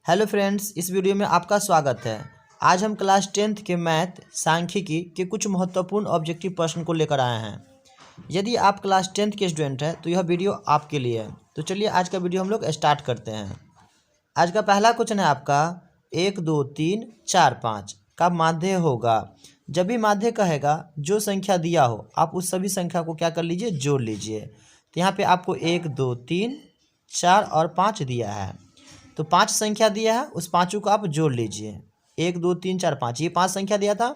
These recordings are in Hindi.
हेलो फ्रेंड्स, इस वीडियो में आपका स्वागत है। आज हम क्लास 10th के मैथ सांख्यिकी के कुछ महत्वपूर्ण ऑब्जेक्टिव प्रश्न को लेकर आए हैं। यदि आप क्लास 10th के स्टूडेंट हैं तो यह वीडियो आपके लिए है। तो चलिए आज का वीडियो हम लोग स्टार्ट करते हैं। आज का पहला क्वेश्चन है आपका 1 2 3 4 5 का माध्य होगा। जब भी माध्य कहेगा जो संख्या दिया हो आप उस सभी संख्या को क्या कर लीजिए, जोड़ लीजिए। तो यहाँ पे आपको 1 2 3 4 और 5 दिया है, तो 5 संख्या दिया है, उस पाँचों को आप जोड़ लीजिए। 1 2 3 4 5 ये 5 संख्या दिया था,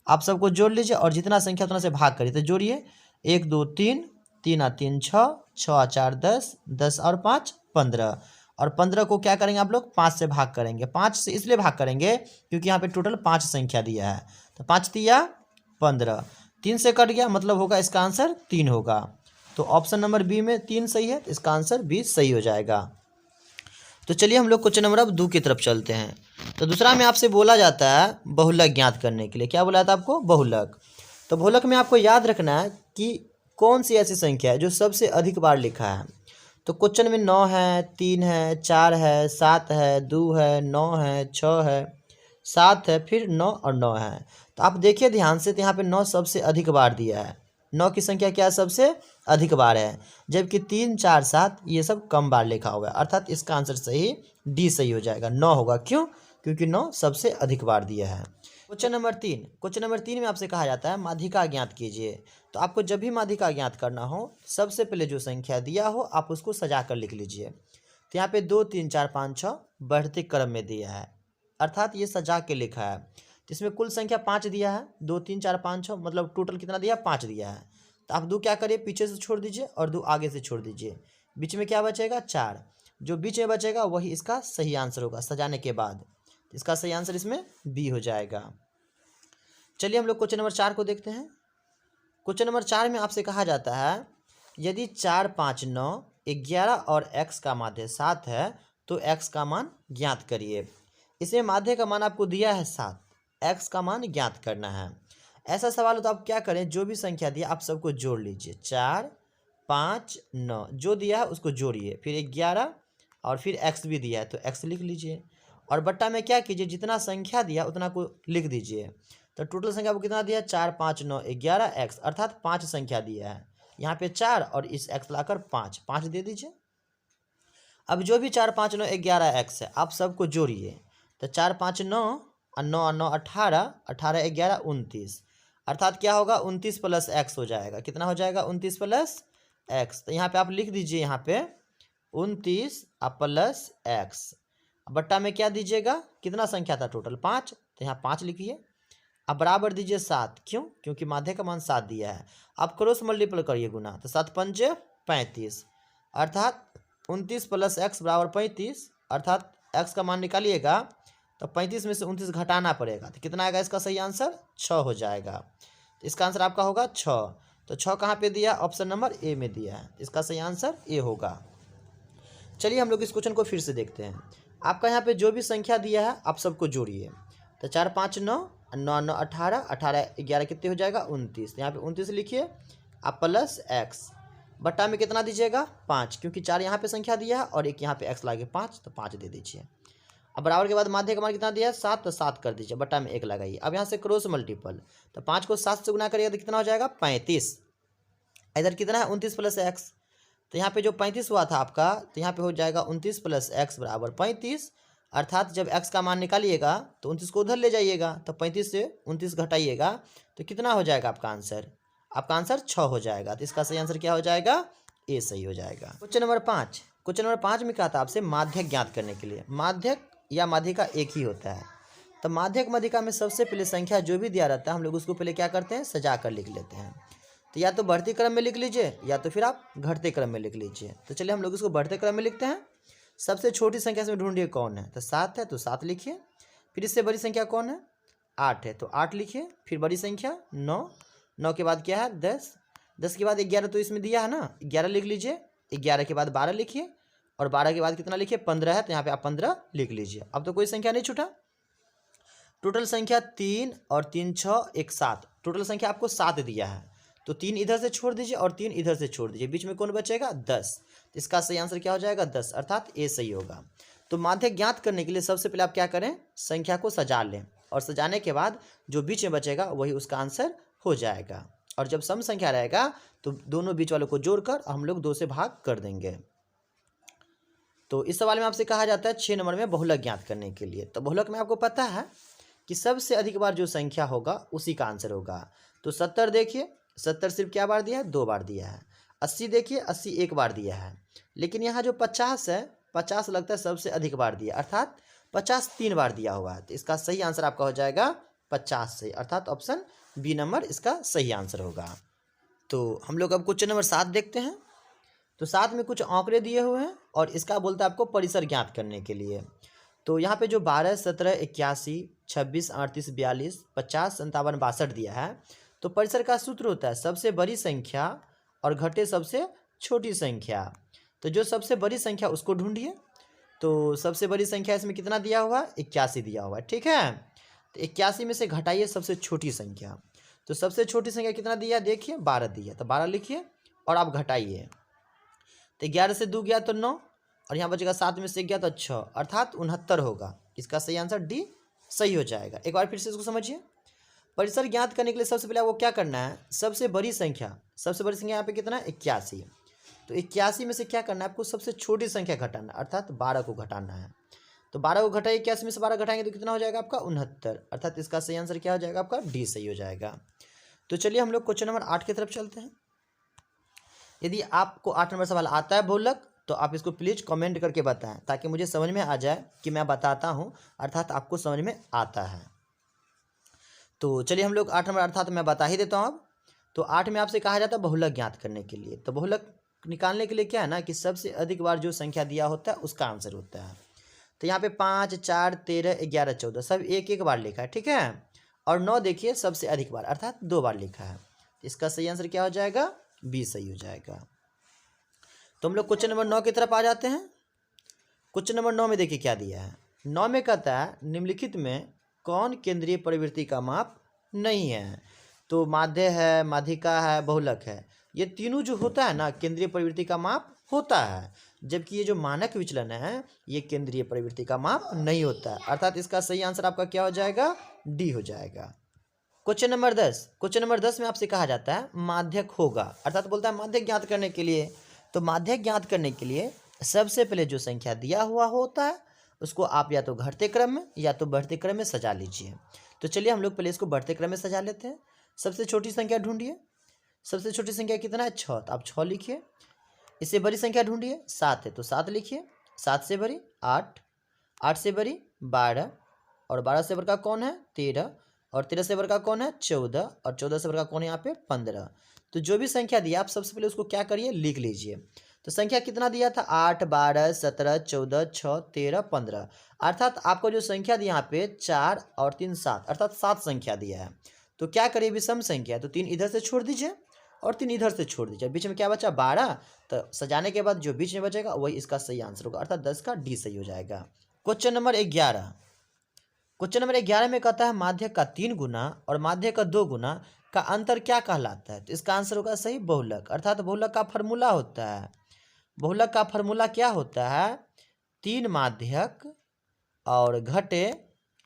आप सबको जोड़ लीजिए और जितना संख्या उतना से भाग करिए। तो जोड़िए 1 2 3 3 और 3 6 6 और 4 10 10 और 5 15 और 15 को क्या करेंगे आप लोग 5 से भाग करेंगे। 5 से इसलिए भाग करेंगे क्योंकि यहाँ पे टोटल 5 संख्या दिया है, तो 5 दिया 15, 3 से कट गया मतलब होगा इसका आंसर 3 होगा। तो ऑप्शन नंबर बी में 3 सही है, तो इसका आंसर बी सही हो जाएगा। तो चलिए हम लोग क्वेश्चन नंबर अब 2 की तरफ चलते हैं। तो दूसरा में आपसे बोला जाता है बहुलक ज्ञात करने के लिए। क्या बोला था आपको? बहुलक। तो बहुलक में आपको याद रखना है कि कौन सी ऐसी संख्या है जो सबसे अधिक बार लिखा है। तो क्वेश्चन में 9 है, 3 है, 4 है, 7 है, 2 है, 9 है, 6 है, 7 है, फिर 9 और 9 है। तो आप देखिए ध्यान से, तो यहाँ पे 9 सबसे अधिक बार दिया है। 9 की संख्या क्या सबसे अधिक बार है, जबकि 3 4 7 ये सब कम बार लिखा हुआ है, अर्थात इसका आंसर सही डी सही हो जाएगा, 9 होगा। क्यों? क्योंकि 9 सबसे अधिक बार दिया है। क्वेश्चन नंबर 3 में आपसे कहा जाता है माध्यिका ज्ञात कीजिए। तो आपको जब भी माध्यिका ज्ञात करना हो सबसे पहले जो संख्या दिया हो आप उसको सजा कर लिख लीजिए। तो यहाँ पे 2 3 4 5 6 बढ़ते क्रम में दिया है, अर्थात ये सजा के लिखा है। तो इसमें कुल संख्या 5 दिया है, 2 3 4 5 6 मतलब टोटल कितना दिया? 5 दिया है। तो आप 2 क्या करिए, पीछे से छोड़ दीजिए और 2 आगे से छोड़ दीजिए, बीच में क्या बचेगा? 4। जो बीच में बचेगा वही इसका सही आंसर होगा सजाने के बाद। इसका सही आंसर इसमें बी हो जाएगा। चलिए हम लोग क्वेश्चन नंबर 4 को देखते हैं। क्वेश्चन नंबर 4 में आपसे कहा जाता है यदि 4 5 9 11 और x का माध्य 7 है तो x का मान ज्ञात करिए। इसमें माध्य का मान आपको दिया है 7, x का मान ज्ञात करना है। ऐसा सवाल हो तो आप क्या करें, जो भी संख्या दिया आप सबको जोड़ लीजिए। 4 5 9 जो दिया है उसको जोड़िए, फिर 11 और फिर x भी दिया है तो x लिख लीजिए, और बट्टा में क्या कीजिए, जितना संख्या दिया उतना को लिख दीजिए। तो टोटल संख्या आपको कितना दिया? 4 5 9 11 x, अर्थात 5 संख्या दिया है। यहाँ पे 4 और इस x लाकर 5 दे दीजिए। अब जो भी 4 5 9 11 x है आप सबको जोड़िए। तो 4 5 9 और 9 और 9 18, 18 11 29, अर्थात क्या होगा? 29 प्लस x हो जाएगा। कितना हो जाएगा? 29 प्लस x। तो यहाँ पे आप लिख दीजिए, यहाँ पे 29 प्लस x, बट्टा में क्या दीजिएगा? कितना संख्या था टोटल? 5, तो यहाँ 5 लिखिए। अब बराबर दीजिए 7। क्यों? क्योंकि माध्य का मान 7 दिया है। आप क्रॉस मल्टीपल करिए गुना, तो 7 5 35, अर्थात 29 प्लस x बराबर 35, अर्थात x का मान निकालिएगा तो 35 में से 29 घटाना पड़ेगा, तो कितना आएगा? इसका सही आंसर 6 हो जाएगा। तो इसका आंसर आपका होगा 6। तो 6 कहाँ पे दिया? ऑप्शन नंबर ए में दिया है, इसका सही आंसर ए होगा। चलिए हम लोग इस क्वेश्चन को फिर से देखते हैं। आपका यहाँ पे जो भी संख्या दिया है आप सबको जोड़िए। तो 4 5 9 9 9 18, 18 11 कितने हो जाएगा? 29। यहाँ पे 29 लिखिए आप प्लस x, बट्टा में कितना दीजिएगा? 5, क्योंकि 4 यहाँ पे संख्या दिया है और एक यहाँ पे x लागे 5, तो 5 दे दीजिए। अब बराबर के बाद माध्य का मान कितना दिया है? 7, तो 7 कर दीजिए, बट्टा में 1 लगाइए। अब यहाँ से क्रॉस मल्टीपल, तो 5 को 7 से गुना करिएगा तो कितना हो जाएगा? 35। इधर कितना है? 29 प्लस x, तो यहाँ पे जो 35 हुआ था आपका, तो यहाँ पे हो जाएगा 29 प्लस x बराबर 35, अर्थात जब x का मान निकालिएगा तो 29 को उधर ले जाइएगा, तो 35 से 29 घटाइएगा तो कितना हो जाएगा आपका आंसर? आपका आंसर 6 हो जाएगा। तो इसका सही आंसर क्या हो जाएगा? ए सही हो जाएगा। क्वेश्चन नंबर 5 में कहा था आपसे माध्यक ज्ञात करने के लिए। माध्यक या माध्यिका एक ही होता है। तो माध्यक माध्यिका में सबसे पहले संख्या जो भी दिया रहता है हम लोग उसको पहले क्या करते हैं? सजा कर लिख लेते हैं। तो या तो बढ़ती क्रम में लिख लीजिए या तो फिर आप घटते क्रम में लिख लीजिए। तो चलिए हम लोग इसको बढ़ते क्रम में लिखते हैं। सबसे छोटी संख्या इसमें ढूंढिए कौन है? तो 7 है, तो 7 लिखिए। फिर इससे बड़ी संख्या कौन है? 8 है, तो 8 लिखिए। फिर बड़ी संख्या 9, 9 के बाद क्या है? 10, 10 के बाद 11 तो इसमें दिया है ना, 11 लिख लीजिए। 11 के बाद 12 लिखिए, और 12 के बाद कितना लिखिए? 15 है, तो यहाँ पे आप 15 लिख लीजिए। अब तो कोई संख्या नहीं छूटा। टोटल संख्या 3 और 3 6 1 7, टोटल संख्या आपको 7 दिया है, तो 3 इधर से छोड़ दीजिए और 3 इधर से छोड़ दीजिए, बीच में कौन बचेगा? 10। इसका सही आंसर क्या हो जाएगा? 10, अर्थात ए सही होगा। तो माध्यक ज्ञात करने के लिए सबसे पहले आप क्या करें, संख्या को सजा लें और सजाने के बाद जो बीच में बचेगा वही उसका आंसर हो जाएगा। और जब सम संख्या रहेगा तो दोनों बीच वालों को जोड़कर हम लोग 2 से भाग कर देंगे। तो इस सवाल में आपसे कहा जाता है 6 नंबर में बहुलक ज्ञात करने के लिए। तो बहुलक में आपको पता है कि सबसे अधिक बार जो संख्या होगा उसी का आंसर होगा। तो 70 देखिए, 70 सिर्फ क्या बार दिया है, 2 बार दिया है। 80 देखिए, 80 1 बार दिया है। लेकिन यहाँ जो 50 है, 50 लगता है सबसे अधिक बार दिया, अर्थात 50 3 बार दिया हुआ है। तो इसका सही आंसर आपका हो जाएगा 50 से, अर्थात ऑप्शन बी नंबर इसका सही आंसर होगा। तो हम लोग अब क्वेश्चन नंबर 7 देखते हैं। तो 7 में कुछ आंकड़े दिए हुए हैं और इसका बोलता है आपको परिसर ज्ञात करने के लिए। तो यहाँ पे जो 12, 17, 81, 26, 38, 42, 50, 57, 62 दिया है, तो परिसर का सूत्र होता है सबसे बड़ी संख्या और घटे सबसे छोटी संख्या। तो जो सबसे बड़ी संख्या उसको ढूंढिए। तो सबसे बड़ी संख्या इसमें कितना दिया हुआ है, 81 दिया हुआ है, ठीक है। तो 81 में से घटाइए सबसे छोटी संख्या। तो सबसे छोटी संख्या कितना दिया, देखिए 12 दिया, तो 12 लिखिए और आप घटाइए। तो 11 से 2 गया तो 9 और यहाँ बचेगा 7 में से 1 गया तो 6, अर्थात 69 होगा। इसका सही आंसर डी सही हो जाएगा। एक बार फिर से इसको समझिए। परिसर ज्ञात करने के लिए सबसे पहले आपको क्या करना है, सबसे बड़ी संख्या यहाँ पे कितना है, 81। तो 81 में से क्या करना है आपको, सबसे छोटी संख्या घटाना, अर्थात 12 को घटाना है। तो 12 को घटाइए, 81 में से 12 घटाएंगे तो कितना हो जाएगा आपका, 69, अर्थात इसका सही आंसर क्या हो जाएगा आपका, डी सही हो जाएगा। तो चलिए हम लोग क्वेश्चन नंबर 8 की तरफ चलते हैं। यदि आपको 8 नंबर सवाल आता है बहुलक, तो आप इसको प्लीज़ कमेंट करके बताएं ताकि मुझे समझ में आ जाए कि मैं बताता हूं, अर्थात आपको समझ में आता है। तो चलिए हम लोग 8 नंबर, अर्थात मैं बता ही देता हूं अब। तो 8 में आपसे कहा जाता है बहुलक ज्ञात करने के लिए। तो बहुलक निकालने के लिए क्या है ना कि सबसे अधिक बार जो संख्या दिया होता है उसका आंसर होता है। तो यहाँ पे 5, 4, 13, 11, 14 सब एक एक बार लिखा है, ठीक है। और 9 देखिए सबसे अधिक बार, अर्थात 2 बार लिखा है। इसका सही आंसर क्या हो जाएगा, बी सही हो जाएगा। तो हम लोग क्वेश्चन नंबर 9 की तरफ आ जाते हैं। क्वेश्चन नंबर 9 में देखिए क्या दिया है। 9 में कहता है निम्नलिखित में कौन केंद्रीय प्रवृत्ति का माप नहीं है। तो माध्य है, माध्यिका है, बहुलक है, ये तीनों जो होता है ना केंद्रीय प्रवृत्ति का माप होता है, जबकि ये जो मानक विचलन है ये केंद्रीय प्रवृत्ति का माप नहीं होता है, अर्थात इसका सही आंसर आपका क्या हो जाएगा, डी हो जाएगा। Question number 10। क्वेश्चन नंबर 10 में आपसे कहा जाता है माध्यक होगा, अर्थात बोलता है माध्यक ज्ञात करने के लिए। तो माध्यक ज्ञात करने के लिए सबसे पहले जो संख्या दिया हुआ होता है उसको आप या तो घटते क्रम में या तो बढ़ते क्रम में सजा लीजिए। तो चलिए हम लोग पहले इसको बढ़ते क्रम में सजा लेते हैं। सबसे छोटी संख्या ढूंढिए। सबसे छोटी संख्या कितना है, 6, तो आप 6 लिखिए। इससे बड़ी संख्या ढूंढिए, 7 है तो 7 लिखिए। 7 से बड़ी 8, 8 से बड़ी 12, और 12 से बड़ा कौन है, 13, और 13 से बड़ा कौन है, 14, और 14 से बड़ा कौन है यहाँ पे, 15। तो जो भी संख्या दिया आप सबसे पहले उसको क्या करिए, लिख लीजिए। तो संख्या कितना दिया था, 8, 12, 17, 14, 6, 13, 15, अर्थात आपको जो संख्या दी यहाँ पे 4 और 3 7, अर्थात 7 संख्या दिया है। तो क्या करिए, विषम संख्या, तो 3 इधर से छोड़ दीजिए और 3 इधर से छोड़ दीजिए, बीच में क्या बचा, 12। तो सजाने के बाद जो बीच में बचेगा वही इसका सही आंसर होगा, अर्थात 10 का डी सही हो जाएगा। Question number 11। क्वेश्चन नंबर 11 में कहता है माध्यक का 3 गुना और माध्यक का 2 गुना का अंतर क्या कहलाता है। तो इसका आंसर होगा सही बहुलक, अर्थात बहुलक का फॉर्मूला होता है, बहुलक का फॉर्मूला क्या होता है, 3 माध्यक और घटे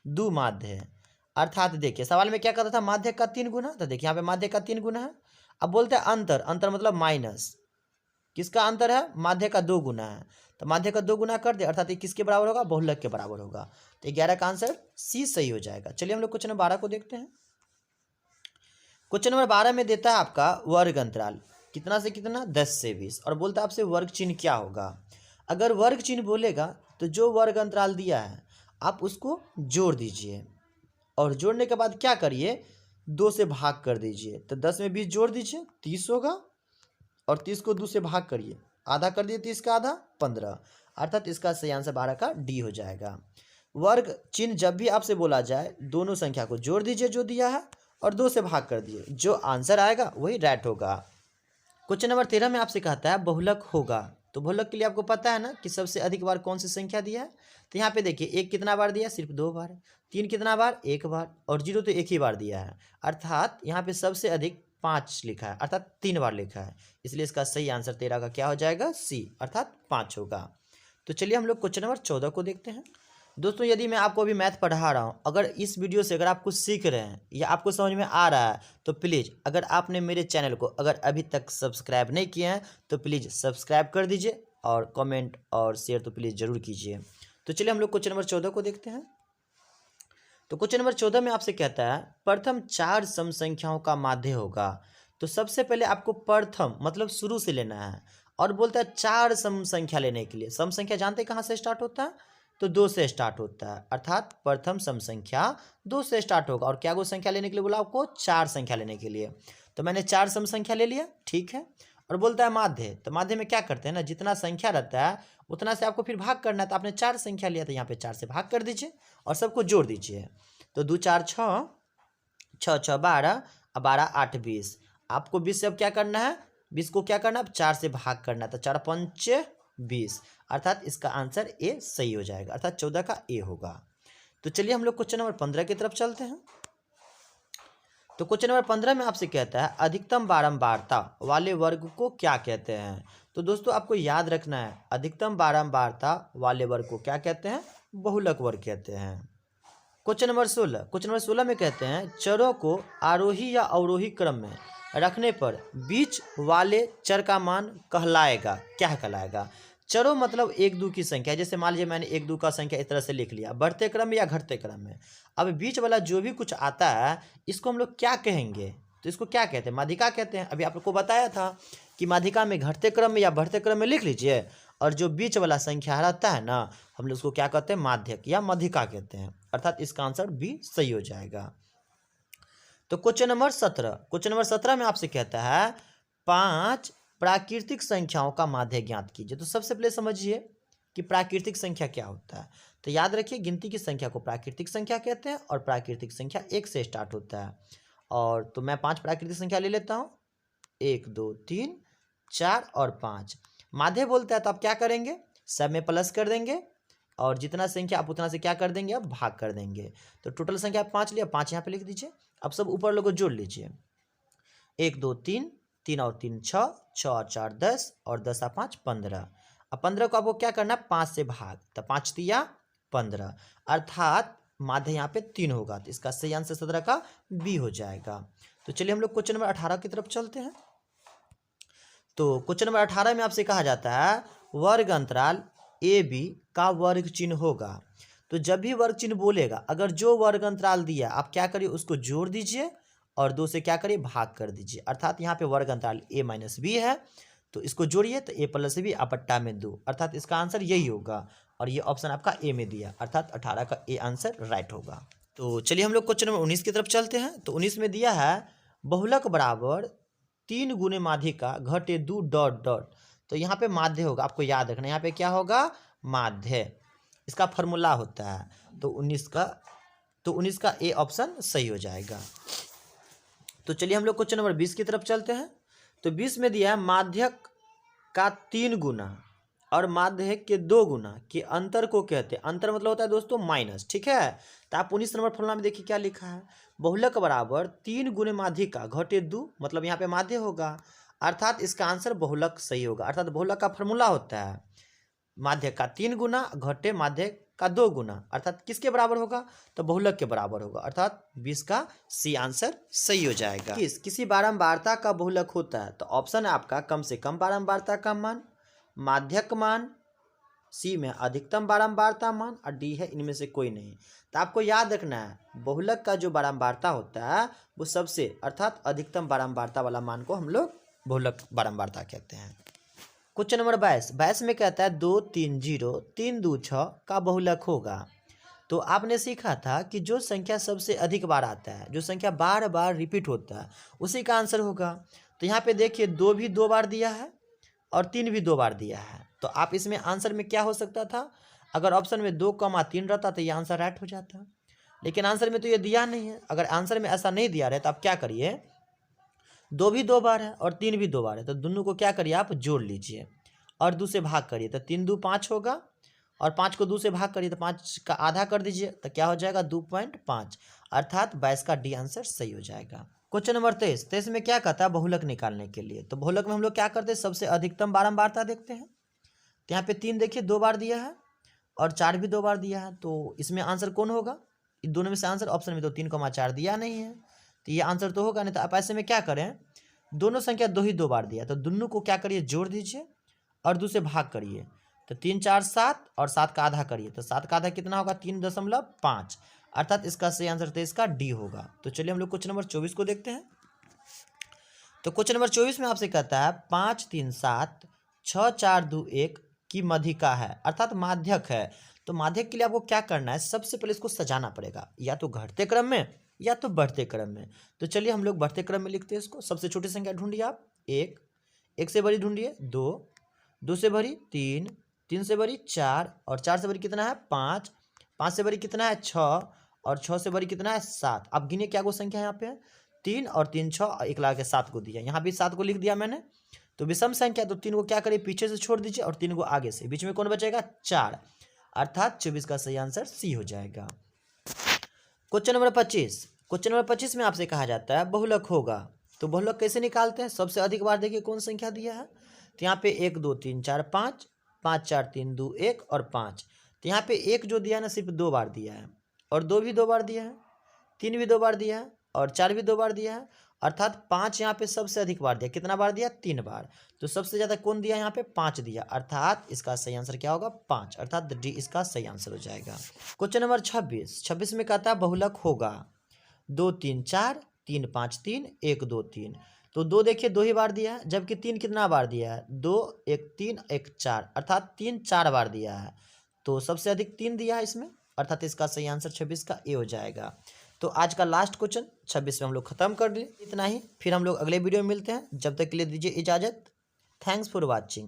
2 माध्य। अर्थात देखिए सवाल में क्या कहता था, माध्यक का 3 गुना, तो देखिए यहाँ पे माध्यक का 3 गुना है। अब बोलते हैं अंतर, अंतर मतलब माइनस, किसका अंतर है, माध्य का 2 गुना है, तो माध्य का 2 गुना कर दे, अर्थात ये किसके बराबर होगा, बहुलक के बराबर होगा। तो 11 का आंसर सी सही हो जाएगा। चलिए हम लोग क्वेश्चन नंबर 12 को देखते हैं। क्वेश्चन नंबर 12 में देता है आपका वर्ग अंतराल, कितना से कितना, 10 से 20, और बोलता है आपसे वर्ग चिन्ह क्या होगा। अगर वर्ग चिन्ह बोलेगा तो जो वर्ग अंतराल दिया है आप उसको जोड़ दीजिए, और जोड़ने के बाद क्या करिए, 2 से भाग कर दीजिए। तो 10 में 20 जोड़ दीजिए, 30 होगा, और 30 को 2 से भाग करिए, आधा कर दिए, 30 का आधा 15, अर्थात इसका सही आंसर 12 का डी हो जाएगा। वर्ग चिन्ह जब भी आपसे बोला जाए दोनों संख्या को जोड़ दीजिए जो दिया है और 2 से भाग कर दिए, जो आंसर आएगा वही राइट होगा। क्वेश्चन नंबर 13 में आपसे कहता है बहुलक होगा। तो बहुलक के लिए आपको पता है ना कि सबसे अधिक बार कौन सी संख्या दिया है। तो यहाँ पे देखिए 1 कितना बार दिया, सिर्फ 2 बार। 3 कितना बार, 1 बार, और 0 तो 1 ही बार दिया है, अर्थात यहाँ पे सबसे अधिक 5 लिखा है, अर्थात 3 बार लिखा है, इसलिए इसका सही आंसर 13 का क्या हो जाएगा, सी, अर्थात 5 होगा। तो चलिए हम लोग क्वेश्चन नंबर 14 को देखते हैं। दोस्तों यदि मैं आपको अभी मैथ पढ़ा रहा हूँ, अगर इस वीडियो से अगर आप कुछ सीख रहे हैं या आपको समझ में आ रहा है तो प्लीज़, अगर आपने मेरे चैनल को अगर अभी तक सब्सक्राइब नहीं किए हैं तो प्लीज़ सब्सक्राइब कर दीजिए और कमेंट और शेयर तो प्लीज़ ज़रूर कीजिए। तो चलिए हम लोग क्वेश्चन नंबर 14 को देखते हैं। तो क्वेश्चन नंबर 14 में आपसे कहता है प्रथम 4 सम संख्याओं का माध्य होगा। तो सबसे पहले आपको प्रथम मतलब शुरू से लेना है और बोलता है 4 सम संख्या लेने के लिए। सम संख्या जानते हैं कहाँ से स्टार्ट होता है? तो 2 से स्टार्ट होता है, अर्थात प्रथम सम संख्या 2 से स्टार्ट होगा। और क्या वो संख्या लेने के लिए बोला आपको? 4 संख्या लेने के लिए। तो मैंने 4 सम संख्या ले लिया, ठीक है। और बोलता है माध्य, तो माध्य में क्या करते हैं ना, जितना संख्या रहता है उतना से आपको फिर भाग करना है। तो आपने 4 संख्या लिया तो यहाँ पे 4 से भाग कर दीजिए और सबको जोड़ दीजिए। तो 2 4 6, 6 6 12 और 12 8 20। आपको 20 से अब क्या करना है? 20 को क्या करना है? अब 4 से भाग करना है। तो 4 5 20, अर्थात इसका आंसर ए सही हो जाएगा, अर्थात 14 का ए होगा। तो चलिए हम लोग क्वेश्चन नंबर 15 की तरफ चलते हैं। तो क्वेश्चन नंबर 15 में आपसे कहता है अधिकतम बारंबारता वाले वर्ग को क्या कहते हैं? तो दोस्तों आपको याद रखना है, अधिकतम बारंबारता वाले वर्ग को क्या कहते हैं? बहुलक वर्ग कहते हैं। क्वेश्चन नंबर 16 में कहते हैं चरों को आरोही या अवरोही क्रम में रखने पर बीच वाले चर का मान कहलाएगा, क्या कहलाएगा? चरों मतलब 1 2 की संख्या, जैसे मान लीजिए मैंने 1 2 का संख्या इस तरह से लिख लिया, बढ़ते क्रम में या घटते क्रम में। अब बीच वाला जो भी कुछ आता है इसको हम लोग क्या कहेंगे? तो इसको क्या कहते हैं? माध्यिका कहते हैं। अभी आपको बताया था कि माध्यिका में घटते क्रम में या बढ़ते क्रम में लिख लीजिए, और जो बीच वाला संख्या रहता है ना, हम लोग उसको क्या कहते हैं? माध्यक या माध्यिका कहते हैं, अर्थात इसका आंसर बी सही हो जाएगा। तो क्वेश्चन नंबर 17 में आपसे कहता है 5 प्राकृतिक संख्याओं का माध्य ज्ञात कीजिए। तो सबसे पहले समझिए कि प्राकृतिक संख्या क्या होता है। तो याद रखिए गिनती की संख्या को प्राकृतिक संख्या कहते हैं और प्राकृतिक संख्या 1 से स्टार्ट होता है। और तो मैं 5 प्राकृतिक संख्या ले लेता हूँ, 1 2 3 4 और 5। माध्य बोलता है तो आप क्या करेंगे? सब में प्लस कर देंगे और जितना संख्या आप उतना से क्या कर देंगे? अब भाग कर देंगे। तो टोटल संख्या आप 5 लिया, 5 यहाँ पे लिख दीजिए। अब सब ऊपर लोगों को जोड़ लीजिए, 1 2 3, 3 और 3 6, 6 और 4 10 और 10 और 5 15। अब 15 को आपको क्या करना है? 5 से भाग, तो 5 तिया 15, अर्थात माध्य यहाँ पे 3 होगा। तो इसका सही आंसर 17 का बी हो जाएगा। तो चलिए हम लोग क्वेश्चन नंबर 18 की तरफ चलते हैं। तो क्वेश्चन नंबर 18 में आपसे कहा जाता है वर्ग अंतराल ए बी का वर्ग चिन्ह होगा। तो जब भी वर्ग चिन्ह बोलेगा, अगर जो वर्ग अंतराल दिया आप क्या करिए? उसको जोड़ दीजिए और 2 से क्या करिए? भाग कर दीजिए, अर्थात यहाँ पे वर्ग अंतराल ए माइनस बी है तो इसको जोड़िए, तो ए प्लस बी अपट्टा में 2, अर्थात इसका आंसर यही होगा। और ये ऑप्शन आपका ए में दिया, अर्थात 18 का ए आंसर राइट होगा। तो चलिए हम लोग क्वेश्चन नंबर 19 की तरफ चलते हैं। तो 19 में दिया है बहुलक बराबर 3 गुने माध्यिका घटे 2 डॉट डॉट। तो यहाँ पे माध्य होगा, आपको याद रखना, यहाँ पे क्या होगा? माध्य, इसका फॉर्मूला होता है। तो 19 का ए ऑप्शन सही हो जाएगा। तो चलिए हम लोग क्वेश्चन नंबर 20 की तरफ चलते हैं। तो 20 में दिया है माध्यक का 3 गुना और माध्यक के 2 गुना के अंतर को कहते हैं, अंतर मतलब होता है दोस्तों माइनस, ठीक है। तो आप 19 नंबर फॉर्मूला में देखिए क्या लिखा है, बहुलक बराबर 3 गुने माध्यिका घटे 2, मतलब यहाँ पे माध्य होगा, अर्थात इसका आंसर बहुलक सही होगा। अर्थात बहुलक का फॉर्मूला होता है माध्य का 3 गुना घटे माध्य का 2 गुना, अर्थात किसके बराबर होगा? तो बहुलक के बराबर होगा, अर्थात 20 का सी आंसर सही हो जाएगा। किसी बारंबारता का बहुलक होता है, तो ऑप्शन है आपका कम से कम बारंबारता का मान, माध्यक मान, सी में अधिकतम बारंबारता मान, और डी है इनमें से कोई नहीं। तो आपको याद रखना है बहुलक का जो बारंबारता होता है वो सबसे अर्थात अधिकतम बारंबारता वाला मान को हम लोग बहुलक बारंबारता कहते हैं। क्वेश्चन नंबर 22 में कहता है 2 3 0 3 2 6 का बहुलक होगा। तो आपने सीखा था कि जो संख्या सबसे अधिक बार आता है, जो संख्या बार बार रिपीट होता है, उसी का आंसर होगा। तो यहाँ पे देखिए 2 भी 2 बार दिया है और 3 भी 2 बार दिया है। तो आप इसमें आंसर में क्या हो सकता था? अगर ऑप्शन में 2, 3 रहता तो ये आंसर राइट हो जाता, लेकिन आंसर में तो ये दिया नहीं है। अगर आंसर में ऐसा नहीं दिया रहे तो आप क्या करिए, 2 भी 2 बार है और 3 भी 2 बार है, तो दोनों को क्या करिए? आप जोड़ लीजिए और 2 से भाग करिए, तो 3 2 5 होगा, और 5 को 2 से भाग करिए तो 5 का आधा कर दीजिए, तो क्या हो जाएगा? 2.5, अर्थात 22 का डी आंसर सही हो जाएगा। क्वेश्चन नंबर 23 में क्या कहता है बहुलक निकालने के लिए? तो बहुलक में हम लोग क्या करते हैं? सबसे अधिकतम बारंबारता देखते हैं। तो यहाँ पे 3 देखिए 2 बार दिया है और 4 भी 2 बार दिया है, तो इसमें आंसर कौन होगा? इन दोनों में से आंसर ऑप्शन में तो 3,4 दिया नहीं है, तो ये आंसर तो होगा नहीं। तो आप ऐसे में क्या करें, दोनों संख्या 2 ही 2 बार दिया, तो दोनों को क्या करिए, जोड़ दीजिए और 2 से भाग करिए। तो 3 4 7 और 7 का आधा करिए, तो 7 का आधा कितना होगा? 3.5, अर्थात इसका सही आंसर तो इसका डी होगा। तो चलिए हम लोग क्वेश्चन नंबर 24 को देखते हैं। तो क्वेश्चन नंबर 24 में आपसे कहता है 5 3 7 6 4 2 1 की मध्यिका है, अर्थात माध्यक है। तो माध्यक के लिए आपको क्या करना है, सबसे पहले इसको सजाना पड़ेगा, या तो घटते क्रम में या तो बढ़ते क्रम में। तो चलिए हम लोग बढ़ते क्रम में लिखते हैं इसको। सबसे छोटी संख्या ढूंढिए आप, 1, 1 से बड़ी ढूंढिए 2, 2 से बड़ी 3, 3 से बड़ी 4 और 4 से बड़ी कितना है 5, 5 से बड़ी कितना है 6 और 6 से बड़ी कितना है 7। अब गिनिए क्या को संख्या यहाँ पे है, 3 और 3 6 और 1 लगा के 7 को दिया, यहाँ भी 7 को लिख दिया मैंने। तो विषम संख्या, तो 3 को क्या करिए, पीछे से छोड़ दीजिए और 3 को आगे से, बीच में कौन बचेगा 4, अर्थात 24 का सही आंसर सी हो जाएगा। क्वेश्चन नंबर 25, क्वेश्चन नंबर 25 में आपसे कहा जाता है बहुलक होगा। तो बहुलक कैसे निकालते हैं, सबसे अधिक बार देखिए कौन संख्या दिया है, तो यहाँ पे 1 2 3 4 5, 5 4 3 2 1 और 5। तो यहाँ पे 1 जो दिया है ना सिर्फ 2 बार दिया है, और 2 भी 2 बार दिया है, 3 भी 2 बार दिया है और 4 भी 2 बार दिया है, अर्थात 5 यहाँ पे सबसे अधिक बार दिया। कितना बार दिया, 3 बार। तो सबसे ज़्यादा कौन दिया, यहाँ पे 5 दिया, अर्थात इसका सही आंसर क्या होगा 5, अर्थात डी इसका सही आंसर हो जाएगा। क्वेश्चन नंबर 26, 26 में कहता है बहुलक होगा 2 3 4 3 5 3 1 2 3। तो 2 देखिए 2 ही बार दिया है, जबकि 3 कितना बार दिया है, 2 1 3 1 4, अर्थात 3 4 बार दिया है। तो सबसे अधिक 3 दिया है इसमें, अर्थात इसका सही आंसर 26 का ए हो जाएगा। तो आज का लास्ट क्वेश्चन 26 में हम लोग खत्म कर लिए, इतना ही। फिर हम लोग अगले वीडियो में मिलते हैं, जब तक के लिए दीजिए इजाज़त। Thanks for watching.